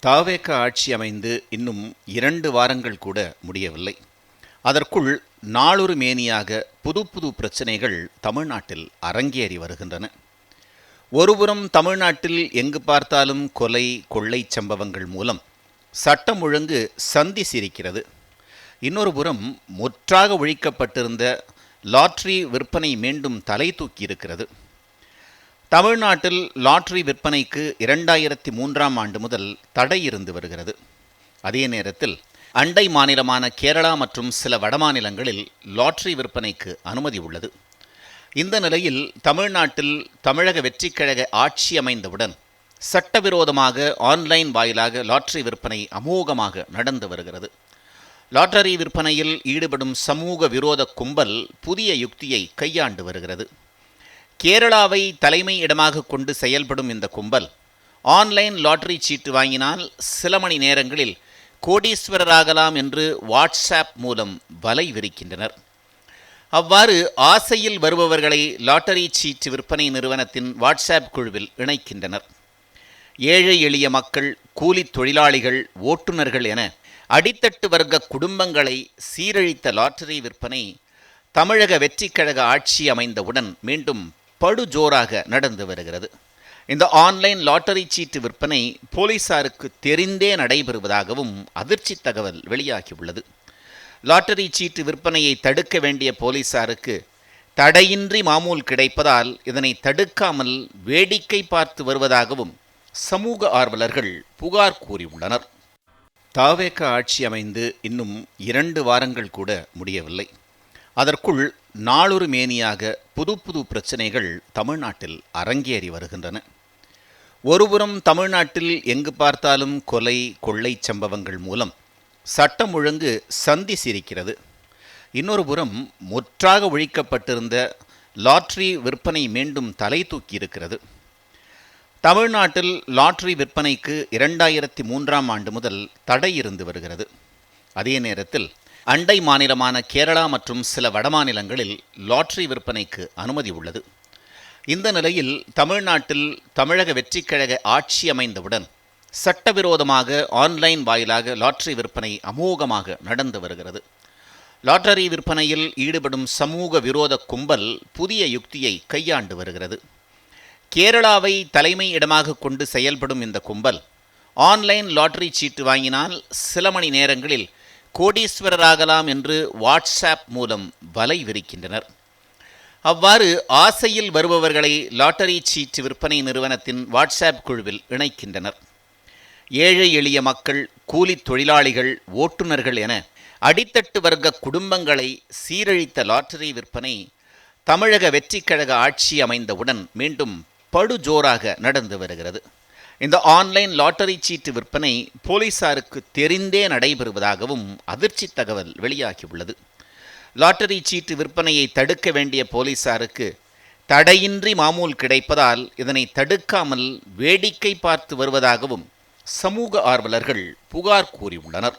தாவேக ஆட்சி அமைந்து இன்னும் 2 வாரங்கள் கூட முடியவில்லை. அதற்குள் நாளொரு மேனியாக புது புது பிரச்சனைகள் தமிழ்நாட்டில் அரங்கேறி வருகின்றன. ஒருபுறம் தமிழ்நாட்டில் எங்கு பார்த்தாலும் கொலை கொள்ளை சம்பவங்கள் மூலம் சட்டம் ஒழுங்கு சந்தி சிரிக்கிறது. இன்னொரு புறம் முற்றாக ஒழிக்கப்பட்டிருந்த லாட்டரி விற்பனை மீண்டும் தலை தூக்கி இருக்கிறது. தமிழ்நாட்டில் லாட்டரி விற்பனைக்கு 2003ஆம் ஆண்டு முதல் தடை இருந்து வருகிறது. அதே நேரத்தில் அண்டை மாநிலமான கேரளா மற்றும் சில வடமாநிலங்களில் லாட்டரி விற்பனைக்கு அனுமதி உள்ளது. இந்த நிலையில் தமிழ்நாட்டில் தமிழக வெற்றிக்கழக ஆட்சி அமைந்தவுடன் சட்டவிரோதமாக ஆன்லைன் வாயிலாக லாட்டரி விற்பனை அமோகமாக நடந்து வருகிறது. லாட்டரி விற்பனையில் ஈடுபடும் சமூக விரோத கும்பல் புதிய யுக்தியை கையாண்டு வருகிறது. கேரளாவை தலைமை இடமாக கொண்டு செயல்படும் இந்த கும்பல் ஆன்லைன் லாட்டரி சீட்டு வாங்கினால் சில மணி நேரங்களில் கோடீஸ்வரராகலாம் என்று வாட்ஸ்ஆப் மூலம் வலை விரிக்கின்றனர். அவ்வாறு ஆசையில் வருபவர்களை லாட்டரி சீட்டு விற்பனை நிறுவனத்தின் வாட்ஸ்ஆப் குழுவில் இணைக்கின்றனர். ஏழை எளிய மக்கள், கூலி தொழிலாளிகள், ஓட்டுநர்கள் என அடித்தட்டு வர்க்க குடும்பங்களை சீரழித்த லாட்டரி விற்பனை தமிழக வெற்றிக்கழக ஆட்சி அமைந்தவுடன் மீண்டும் படுஜோராக நடந்து வருகிறது. இந்த ஆன்லைன் லாட்டரி சீட்டு விற்பனை போலீசாருக்கு தெரிந்தே நடைபெறுவதாகவும் அதிர்ச்சி தகவல் வெளியாகியுள்ளது. லாட்டரி சீட்டு விற்பனையை தடுக்க வேண்டிய போலீசாருக்கு தடையின்றி மாமூல் கிடைப்பதால் இதனை தடுக்காமல் வேடிக்கை பார்த்து வருவதாகவும் சமூக ஆர்வலர்கள் புகார் கூறியுள்ளனர். தாவேக ஆட்சி அமைந்து இன்னும் 2 வாரங்கள் கூட முடியவில்லை. அதற்குள் நாளொரு மேனியாக புது புது பிரச்சனைகள் தமிழ்நாட்டில் அரங்கேறி வருகின்றன. ஒருபுறம் தமிழ்நாட்டில் எங்கு பார்த்தாலும் கொலை கொள்ளை சம்பவங்கள் மூலம் சட்டம் ஒழுங்கு சந்தி சிரிக்கிறது. இன்னொரு புறம் முற்றாக ஒழிக்கப்பட்டிருந்த லாட்டரி விற்பனை மீண்டும் தலை தூக்கி இருக்கிறது. தமிழ்நாட்டில் லாட்டரி விற்பனைக்கு 2003ஆம் ஆண்டு முதல் தடை இருந்து வருகிறது. அதே நேரத்தில் அண்டை மாநிலமான கேரளா மற்றும் சில வடமாநிலங்களில் லாட்டரி விற்பனைக்கு அனுமதி உள்ளது. இந்த நிலையில் தமிழ்நாட்டில் தமிழக வெற்றிக்கழக ஆட்சி அமைந்தவுடன் சட்டவிரோதமாக ஆன்லைன் வாயிலாக லாட்டரி விற்பனை அமோகமாக நடந்து வருகிறது. லாட்டரி விற்பனையில் ஈடுபடும் சமூக விரோத கும்பல் புதிய யுக்தியை கையாண்டு வருகிறது. கேரளாவை தலைமை இடமாக கொண்டு செயல்படும் இந்த கும்பல் ஆன்லைன் லாட்டரி சீட்டு வாங்கினால் சில மணி நேரங்களில் கோடீஸ்வரராகலாம் என்று வாட்ஸ்ஆப் மூலம் வலை விரிக்கின்றனர். அவ்வாறு ஆசையில் வருபவர்களை லாட்டரி சீட்டு விற்பனை நிறுவனத்தின் வாட்ஸ்ஆப் குழுவில் இணைக்கின்றனர். ஏழை எளிய மக்கள், கூலி தொழிலாளிகள், ஓட்டுநர்கள் என அடித்தட்டு வர்க்க குடும்பங்களை சீரழித்த லாட்டரி விற்பனை தமிழக வெற்றிக்கழக ஆட்சி அமைந்தவுடன் மீண்டும் படுஜோராக நடந்து வருகிறது. இந்த ஆன்லைன் லாட்டரி சீட்டு விற்பனை போலீசாருக்கு தெரிந்தே நடைபெறுவதாகவும் அதிர்ச்சி தகவல் வெளியாகியுள்ளது. லாட்டரி சீட்டு விற்பனையை தடுக்க வேண்டிய போலீசாருக்கு தடையின்றி மாமூல் கிடைப்பதால் இதனை தடுக்காமல் வேடிக்கை பார்த்து வருவதாகவும் சமூக ஆர்வலர்கள் புகார் கூறியுள்ளனர்.